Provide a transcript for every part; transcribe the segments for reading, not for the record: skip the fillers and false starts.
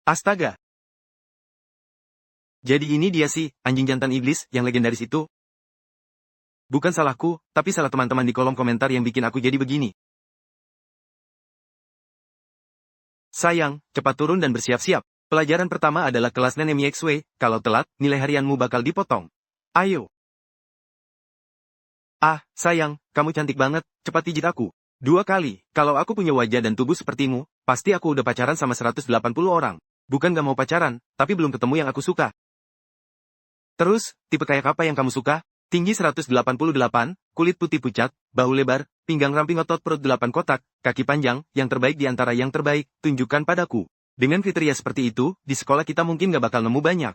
Astaga. Jadi ini dia sih, anjing jantan iblis, yang legendaris itu. Bukan salahku, tapi salah teman-teman di kolom komentar yang bikin aku jadi begini. Sayang, cepat turun dan bersiap-siap. Pelajaran pertama adalah kelas Nenek XW, kalau telat, nilai harianmu bakal dipotong. Ayo. Ah, sayang, kamu cantik banget, cepat pijit aku. 2 kali, kalau aku punya wajah dan tubuh sepertimu, pasti aku udah pacaran sama 180 orang. Bukan gak mau pacaran, tapi belum ketemu yang aku suka. Terus, tipe kayak apa yang kamu suka? Tinggi 188, kulit putih pucat, bahu lebar, pinggang ramping otot perut 8 kotak, kaki panjang, yang terbaik di antara yang terbaik, tunjukkan padaku. Dengan kriteria seperti itu, di sekolah kita mungkin gak bakal nemu banyak.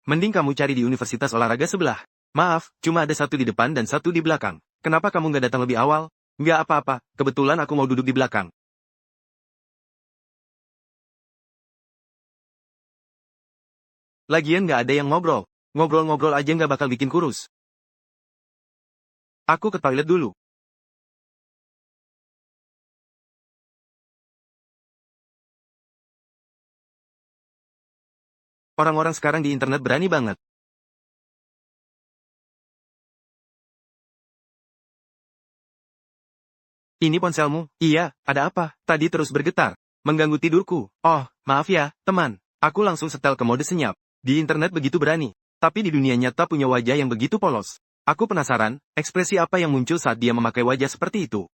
Mending kamu cari di universitas olahraga sebelah. Maaf, cuma ada 1 di depan dan 1 di belakang. Kenapa kamu gak datang lebih awal? Nggak apa-apa, kebetulan aku mau duduk di belakang. Lagian nggak ada yang ngobrol. Ngobrol-ngobrol aja nggak bakal bikin kurus. Aku ke toilet dulu. Orang-orang sekarang di internet berani banget. Ini ponselmu? Iya, ada apa? Tadi terus bergetar. Mengganggu tidurku. Oh, maaf ya, teman. Aku langsung setel ke mode senyap. Di internet begitu berani. Tapi di dunia nyata punya wajah yang begitu polos. Aku penasaran, ekspresi apa yang muncul saat dia memakai wajah seperti itu.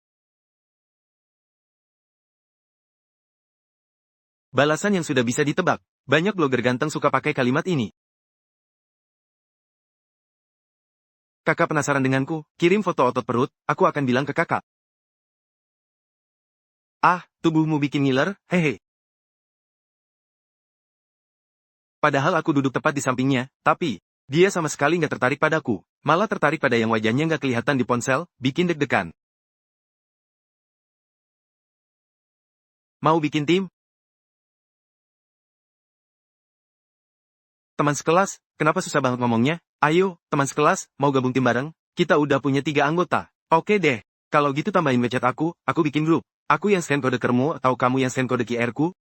Balasan yang sudah bisa ditebak. Banyak blogger ganteng suka pakai kalimat ini. Kakak penasaran denganku? Kirim foto otot perut, aku akan bilang ke kakak. Ah, tubuhmu bikin ngiler, hehe. Padahal aku duduk tepat di sampingnya, tapi dia sama sekali nggak tertarik padaku. Malah tertarik pada yang wajahnya nggak kelihatan di ponsel, bikin deg-degan. Mau bikin tim? Teman sekelas, kenapa susah banget ngomongnya? Ayo, teman sekelas, mau gabung tim bareng? Kita udah punya 3 anggota. Oke deh. Kalau gitu tambahin WeChat aku bikin grup. Aku yang scan kode kermu atau kamu yang scan kode QR-ku?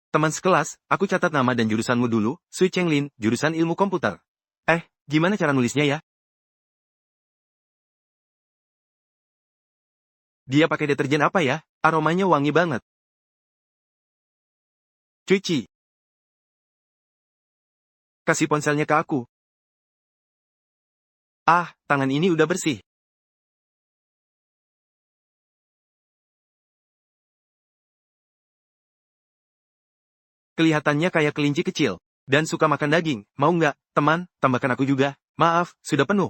Teman sekelas, aku catat nama dan jurusanmu dulu, Sui Chenglin, jurusan ilmu komputer. Gimana cara nulisnya ya? Dia pakai deterjen apa ya? Aromanya wangi banget. Cuci. Kasih ponselnya ke aku. Ah, tangan ini udah bersih. Kelihatannya kayak kelinci kecil. Dan suka makan daging. Mau nggak, teman, tambahkan aku juga. Maaf, sudah penuh.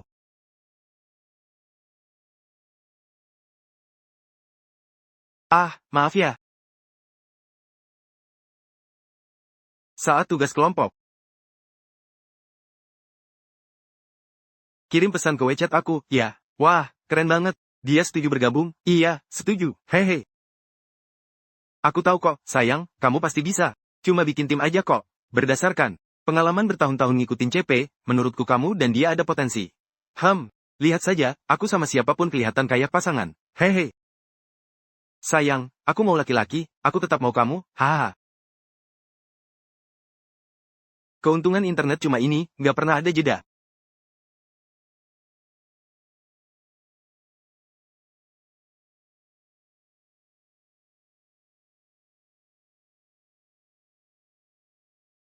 Ah, maaf ya. Saat tugas kelompok. Kirim pesan ke WeChat aku, ya. Wah, keren banget. Dia setuju bergabung? Iya, setuju. Hehe. Aku tahu kok, sayang, kamu pasti bisa. Cuma bikin tim aja kok. Berdasarkan pengalaman bertahun-tahun ngikutin CP, menurutku kamu dan dia ada potensi. Lihat saja, aku sama siapapun kelihatan kayak pasangan. Hehe. Sayang, aku mau laki-laki, aku tetap mau kamu, haha. Keuntungan internet cuma ini, nggak pernah ada jeda.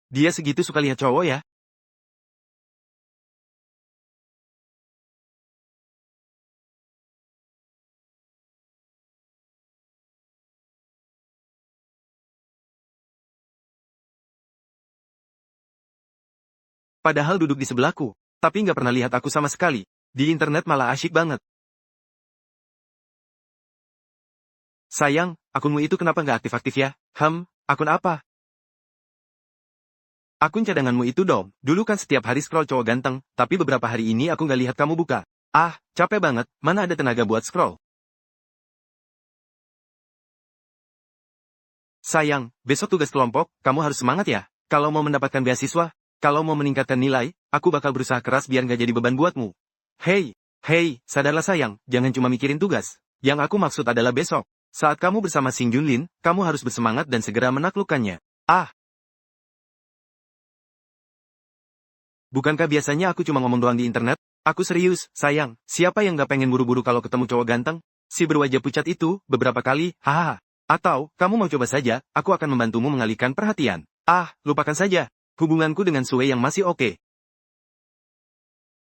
Dia segitu suka lihat cowok ya? Padahal duduk di sebelahku, tapi nggak pernah lihat aku sama sekali. Di internet malah asyik banget. Sayang, akunmu itu kenapa nggak aktif-aktif ya? Akun apa? Akun cadanganmu itu dong. Dulu kan setiap hari scroll cowok ganteng, tapi beberapa hari ini aku nggak lihat kamu buka. Ah, capek banget, mana ada tenaga buat scroll. Sayang, besok tugas kelompok, kamu harus semangat ya. Kalau mau mendapatkan beasiswa, kalau mau meningkatkan nilai, aku bakal berusaha keras biar nggak jadi beban buatmu. Hei, sadarlah sayang, jangan cuma mikirin tugas. Yang aku maksud adalah besok. Saat kamu bersama Xing Junlin, kamu harus bersemangat dan segera menaklukkannya. Ah, bukankah biasanya aku cuma ngomong doang di internet? Aku serius, sayang. Siapa yang gak pengen buru-buru kalau ketemu cowok ganteng? Si berwajah pucat itu, beberapa kali, hahaha. Atau, kamu mau coba saja, aku akan membantumu mengalihkan perhatian. Ah, lupakan saja. Hubunganku dengan Sue yang masih oke.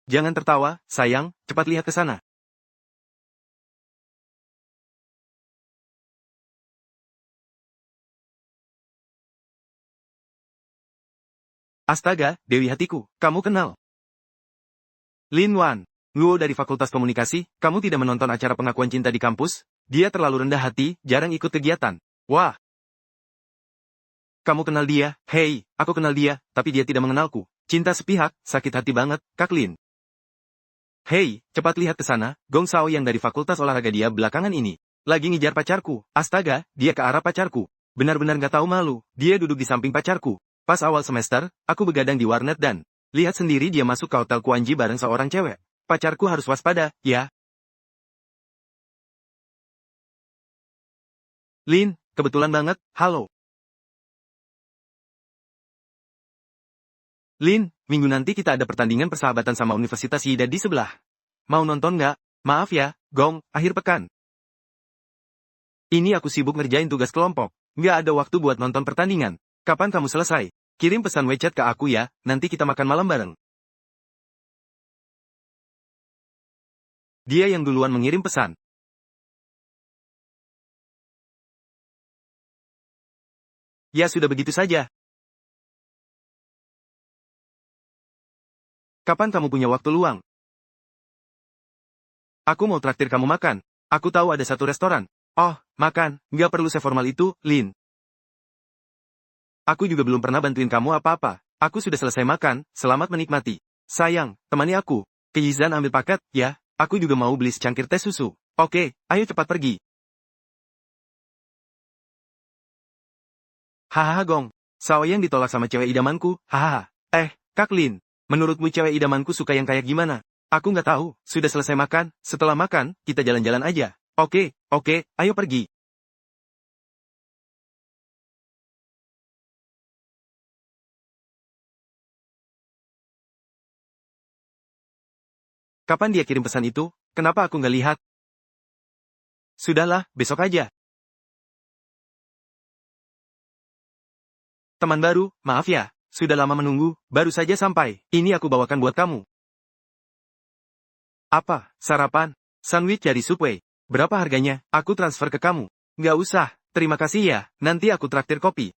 Jangan tertawa, sayang, cepat lihat ke sana. Astaga, Dewi hatiku, kamu kenal. Lin Wan, Luo dari Fakultas Komunikasi, kamu tidak menonton acara pengakuan cinta di kampus? Dia terlalu rendah hati, jarang ikut kegiatan. Wah, kamu kenal dia? Hei, aku kenal dia, tapi dia tidak mengenalku. Cinta sepihak, sakit hati banget, Kak Lin. Hei, cepat lihat ke sana, Gong Sao yang dari Fakultas Olahraga dia belakangan ini. Lagi ngejar pacarku. Astaga, dia ke arah pacarku. Benar-benar gak tahu malu, dia duduk di samping pacarku. Pas awal semester, aku begadang di warnet dan lihat sendiri dia masuk ke hotel Kuanji bareng seorang cewek. Pacarku harus waspada, ya. Lin, kebetulan banget, halo. Lin, minggu nanti kita ada pertandingan persahabatan sama Universitas Yida di sebelah. Mau nonton nggak? Maaf ya, Gong, akhir pekan. Ini aku sibuk ngerjain tugas kelompok. Nggak ada waktu buat nonton pertandingan. Kapan kamu selesai? Kirim pesan WeChat ke aku ya, nanti kita makan malam bareng. Dia yang duluan mengirim pesan. Ya sudah begitu saja. Kapan kamu punya waktu luang? Aku mau traktir kamu makan. Aku tahu ada satu restoran. Oh, makan, nggak perlu seformal itu, Lin. Aku juga belum pernah bantuin kamu apa-apa. Aku sudah selesai makan, selamat menikmati. Sayang, temani aku. Ke Yizan ambil paket, ya. Aku juga mau beli secangkir teh susu. Oke, ayo cepat pergi. Hahaha Gong. Sao yang ditolak sama cewek idamanku, hahaha. Kak Lin. Menurutmu cewek idamanku suka yang kayak gimana? Aku nggak tahu, sudah selesai makan, setelah makan, kita jalan-jalan aja. Oke, ayo pergi. Kapan dia kirim pesan itu? Kenapa aku nggak lihat? Sudahlah, besok aja. Teman baru, maaf ya. Sudah lama menunggu, baru saja sampai. Ini aku bawakan buat kamu. Apa? Sarapan? Sandwich dari Subway. Berapa harganya? Aku transfer ke kamu. Nggak usah, terima kasih ya. Nanti aku traktir kopi.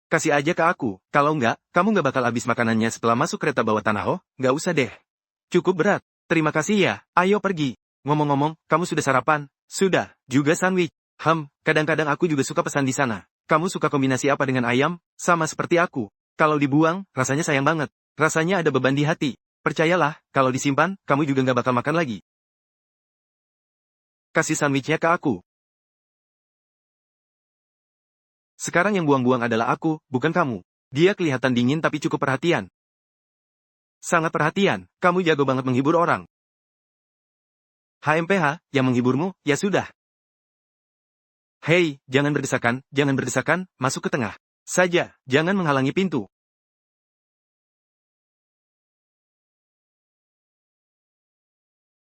Kasih aja ke aku. Kalau nggak, kamu nggak bakal habis makanannya setelah masuk kereta bawah tanah. Oh, nggak usah deh. Cukup berat. Terima kasih ya. Ayo pergi. Ngomong-ngomong, kamu sudah sarapan? Sudah. Juga sandwich. Kadang-kadang aku juga suka pesan di sana. Kamu suka kombinasi apa dengan ayam? Sama seperti aku. Kalau dibuang, rasanya sayang banget. Rasanya ada beban di hati. Percayalah, kalau disimpan, kamu juga nggak bakal makan lagi. Kasih sandwichnya ke aku. Sekarang yang buang-buang adalah aku, bukan kamu. Dia kelihatan dingin tapi cukup perhatian. Sangat perhatian, kamu jago banget menghibur orang. HMPH, yang menghiburmu, ya sudah. Hei, jangan berdesakan, masuk ke tengah. Saja, jangan menghalangi pintu.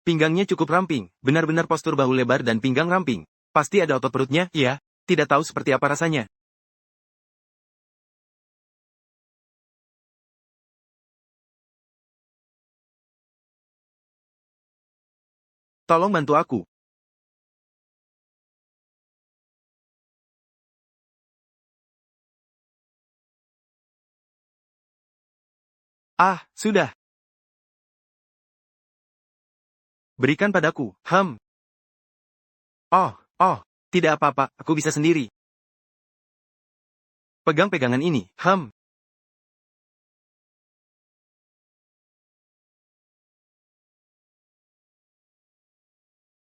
Pinggangnya cukup ramping, benar-benar postur bahu lebar dan pinggang ramping. Pasti ada otot perutnya, iya. Tidak tahu seperti apa rasanya. Tolong bantu aku. Ah, sudah. Berikan padaku. Oh, tidak apa-apa, aku bisa sendiri. Pegang pegangan ini.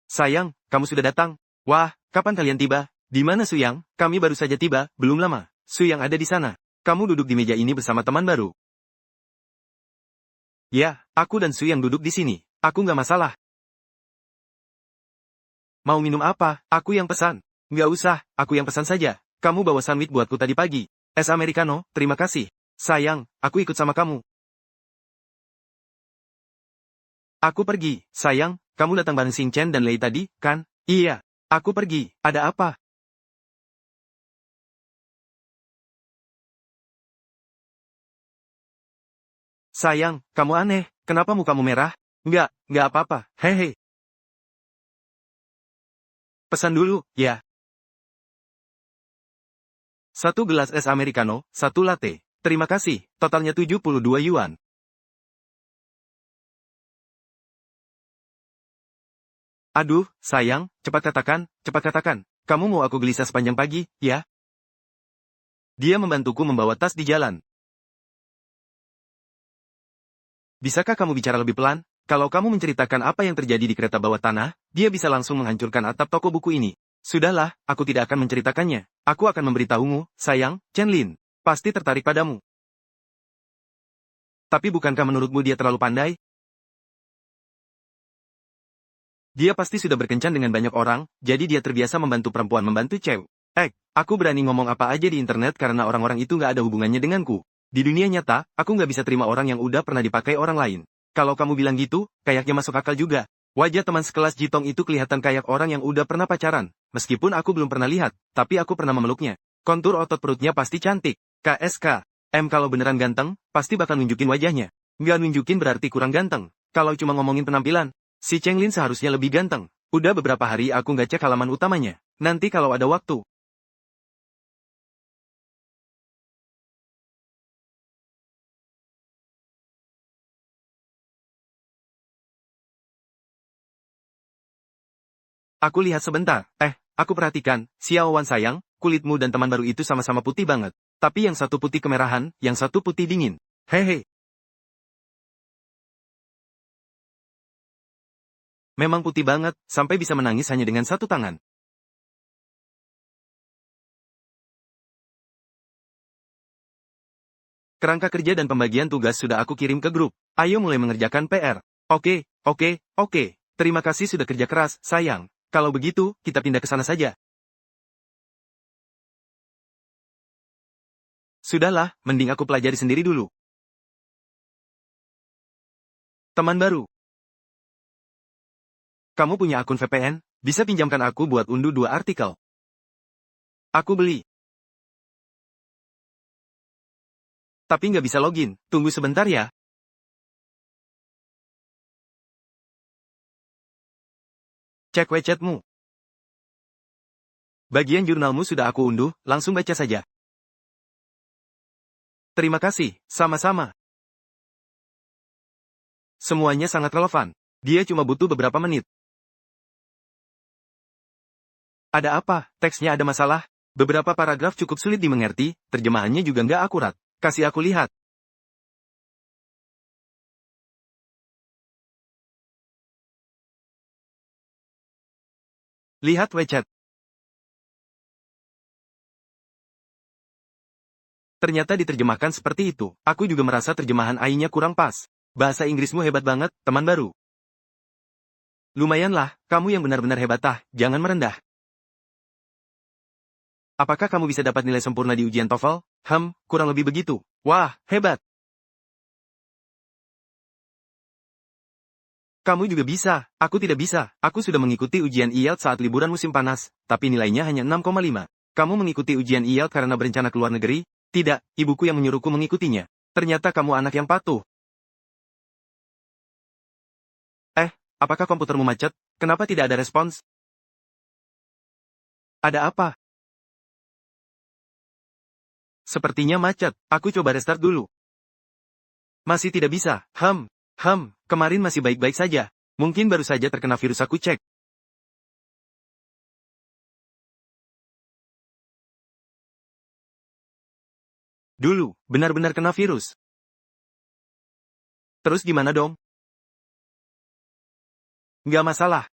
Sayang, kamu sudah datang. Wah, kapan kalian tiba? Di mana Suyang? Kami baru saja tiba, belum lama. Suyang ada di sana. Kamu duduk di meja ini bersama teman baru. Ya, aku dan Su yang duduk di sini. Aku nggak masalah. Mau minum apa? Aku yang pesan. Nggak usah, aku yang pesan saja. Kamu bawa sandwich buatku tadi pagi. Es americano, terima kasih. Sayang, aku ikut sama kamu. Aku pergi. Sayang, kamu datang bareng Xing Chen dan Lei tadi, kan? Iya. Aku pergi. Ada apa? Sayang, kamu aneh. Kenapa mukamu merah? Nggak apa-apa. Hehe. Pesan dulu, ya. Satu gelas es americano, satu latte. Terima kasih. Totalnya 72 yuan. Aduh, sayang, cepat katakan, cepat katakan. Kamu mau aku gelisah sepanjang pagi, ya? Dia membantuku membawa tas di jalan. Bisakah kamu bicara lebih pelan? Kalau kamu menceritakan apa yang terjadi di kereta bawah tanah, dia bisa langsung menghancurkan atap toko buku ini. Sudahlah, aku tidak akan menceritakannya. Aku akan memberitahumu, sayang, Chen Lin. Pasti tertarik padamu. Tapi bukankah menurutmu dia terlalu pandai? Dia pasti sudah berkencan dengan banyak orang, jadi dia terbiasa membantu perempuan membantu cewek. Aku berani ngomong apa aja di internet karena orang-orang itu nggak ada hubungannya denganku. Di dunia nyata, aku nggak bisa terima orang yang udah pernah dipakai orang lain. Kalau kamu bilang gitu, kayaknya masuk akal juga. Wajah teman sekelas Jitong itu kelihatan kayak orang yang udah pernah pacaran. Meskipun aku belum pernah lihat, tapi aku pernah memeluknya. Kontur otot perutnya pasti cantik. KSK. Kalau beneran ganteng, pasti bakal nunjukin wajahnya. Nggak nunjukin berarti kurang ganteng. Kalau cuma ngomongin penampilan, si Cheng Lin seharusnya lebih ganteng. Udah beberapa hari aku nggak cek halaman utamanya. Nanti kalau ada waktu. Aku lihat sebentar. Aku perhatikan, Xiao Wan sayang, kulitmu dan teman baru itu sama-sama putih banget. Tapi yang satu putih kemerahan, yang satu putih dingin. Hehe, memang putih banget, sampai bisa menangis hanya dengan satu tangan. Kerangka kerja dan pembagian tugas sudah aku kirim ke grup. Ayo mulai mengerjakan PR. Oke, oke, oke. Terima kasih sudah kerja keras, sayang. Kalau begitu, kita pindah ke sana saja. Sudahlah, mending aku pelajari sendiri dulu. Teman baru, kamu punya akun VPN? Bisa pinjamkan aku buat unduh 2 artikel. Aku beli. Tapi nggak bisa login. Tunggu sebentar ya. Cek wechatmu. Bagian jurnalmu sudah aku unduh, langsung baca saja. Terima kasih, sama-sama. Semuanya sangat relevan. Dia cuma butuh beberapa menit. Ada apa? Teksnya ada masalah? Beberapa paragraf cukup sulit dimengerti, terjemahannya juga nggak akurat. Kasih aku lihat. Lihat wechat. Ternyata diterjemahkan seperti itu. Aku juga merasa terjemahan AI-nya kurang pas. Bahasa Inggrismu hebat banget, teman baru. Lumayanlah, kamu yang benar-benar hebat jangan merendah. Apakah kamu bisa dapat nilai sempurna di ujian TOEFL? Kurang lebih begitu. Wah, hebat. Kamu juga bisa. Aku tidak bisa. Aku sudah mengikuti ujian IELTS saat liburan musim panas, tapi nilainya hanya 6,5. Kamu mengikuti ujian IELTS karena berencana keluar negeri? Tidak, ibuku yang menyuruhku mengikutinya. Ternyata kamu anak yang patuh. Apakah komputermu macet? Kenapa tidak ada respons? Ada apa? Sepertinya macet. Aku coba restart dulu. Masih tidak bisa. Kemarin masih baik-baik saja. Mungkin baru saja terkena virus aku cek. Dulu, benar-benar kena virus. Terus gimana dong? Nggak masalah.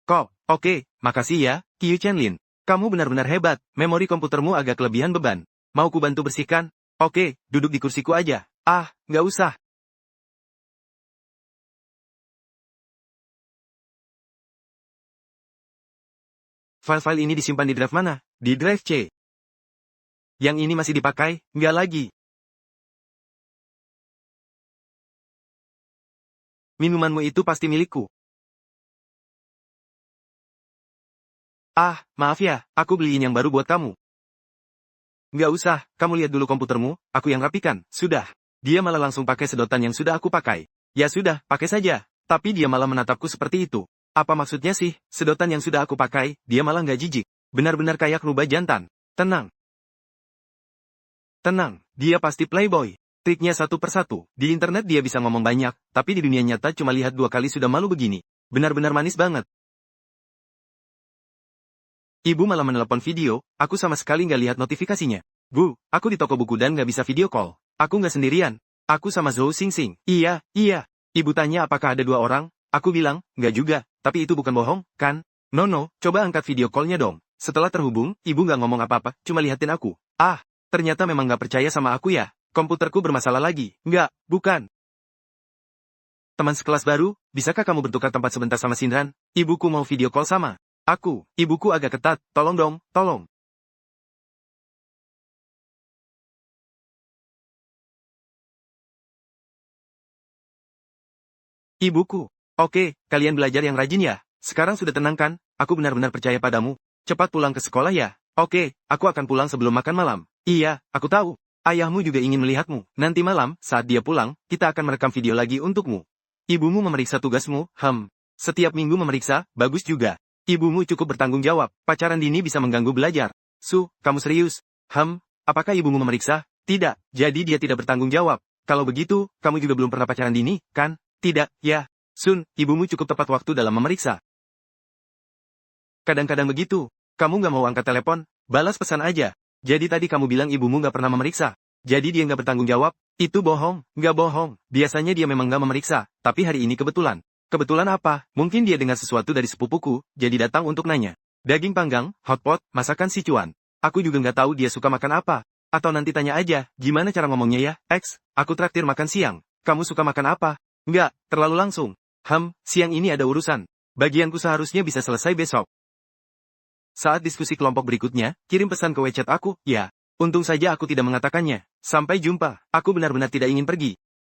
Kok, oke, makasih ya, Qiu Chenlin. Kamu benar-benar hebat, memori komputermu agak kelebihan beban. Mau ku bantu bersihkan? Oke, duduk di kursiku aja. Ah, nggak usah. File-file ini disimpan di drive mana? Di drive C. Yang ini masih dipakai? Nggak lagi. Minumanmu itu pasti milikku. Ah, maaf ya, aku beliin yang baru buat kamu. Nggak usah, kamu lihat dulu komputermu, aku yang rapikan, sudah. Dia malah langsung pakai sedotan yang sudah aku pakai. Ya sudah, pakai saja. Tapi dia malah menatapku seperti itu. Apa maksudnya sih, sedotan yang sudah aku pakai, dia malah nggak jijik. Benar-benar kayak rubah jantan. Tenang. Tenang, dia pasti playboy. Triknya satu persatu. Di internet dia bisa ngomong banyak, tapi di dunia nyata cuma lihat 2 kali sudah malu begini. Benar-benar manis banget. Ibu malah menelepon video, aku sama sekali nggak lihat notifikasinya. Bu, aku di toko buku dan nggak bisa video call. Aku nggak sendirian. Aku sama Zhou Xingxing. Iya, iya. Ibu tanya apakah ada 2 orang? Aku bilang, nggak juga, tapi itu bukan bohong, kan? No, coba angkat video call-nya dong. Setelah terhubung, ibu nggak ngomong apa-apa, cuma lihatin aku. Ah, ternyata memang nggak percaya sama aku ya. Komputerku bermasalah lagi. Nggak, bukan. Teman sekelas baru, bisakah kamu bertukar tempat sebentar sama Sindran? Ibuku mau video call sama aku. Ibuku agak ketat, tolong dong, tolong. Ibuku. Oke, kalian belajar yang rajin ya. Sekarang sudah tenang kan? Aku benar-benar percaya padamu. Cepat pulang ke sekolah ya. Oke, aku akan pulang sebelum makan malam. Iya, aku tahu. Ayahmu juga ingin melihatmu. Nanti malam, saat dia pulang, kita akan merekam video lagi untukmu. Ibumu memeriksa tugasmu, Setiap minggu memeriksa, bagus juga. Ibumu cukup bertanggung jawab. Pacaran dini bisa mengganggu belajar. Kamu serius? Apakah ibumu memeriksa? Tidak, jadi dia tidak bertanggung jawab. Kalau begitu, kamu juga belum pernah pacaran dini, kan? Tidak, ya. Ibumu cukup tepat waktu dalam memeriksa. Kadang-kadang begitu. Kamu nggak mau angkat telepon, balas pesan aja. Jadi tadi kamu bilang ibumu nggak pernah memeriksa. Jadi dia nggak bertanggung jawab? Itu bohong, nggak bohong. Biasanya dia memang nggak memeriksa, tapi hari ini kebetulan. Kebetulan apa? Mungkin dia dengar sesuatu dari sepupuku, jadi datang untuk nanya. Daging panggang, hotpot, masakan Sichuan. Aku juga nggak tahu dia suka makan apa. Atau nanti tanya aja, gimana cara ngomongnya ya? Aku traktir makan siang. Kamu suka makan apa? Nggak, terlalu langsung. Siang ini ada urusan. Bagianku seharusnya bisa selesai besok. Saat diskusi kelompok berikutnya, kirim pesan ke WeChat aku, ya. Untung saja aku tidak mengatakannya. Sampai jumpa, aku benar-benar tidak ingin pergi.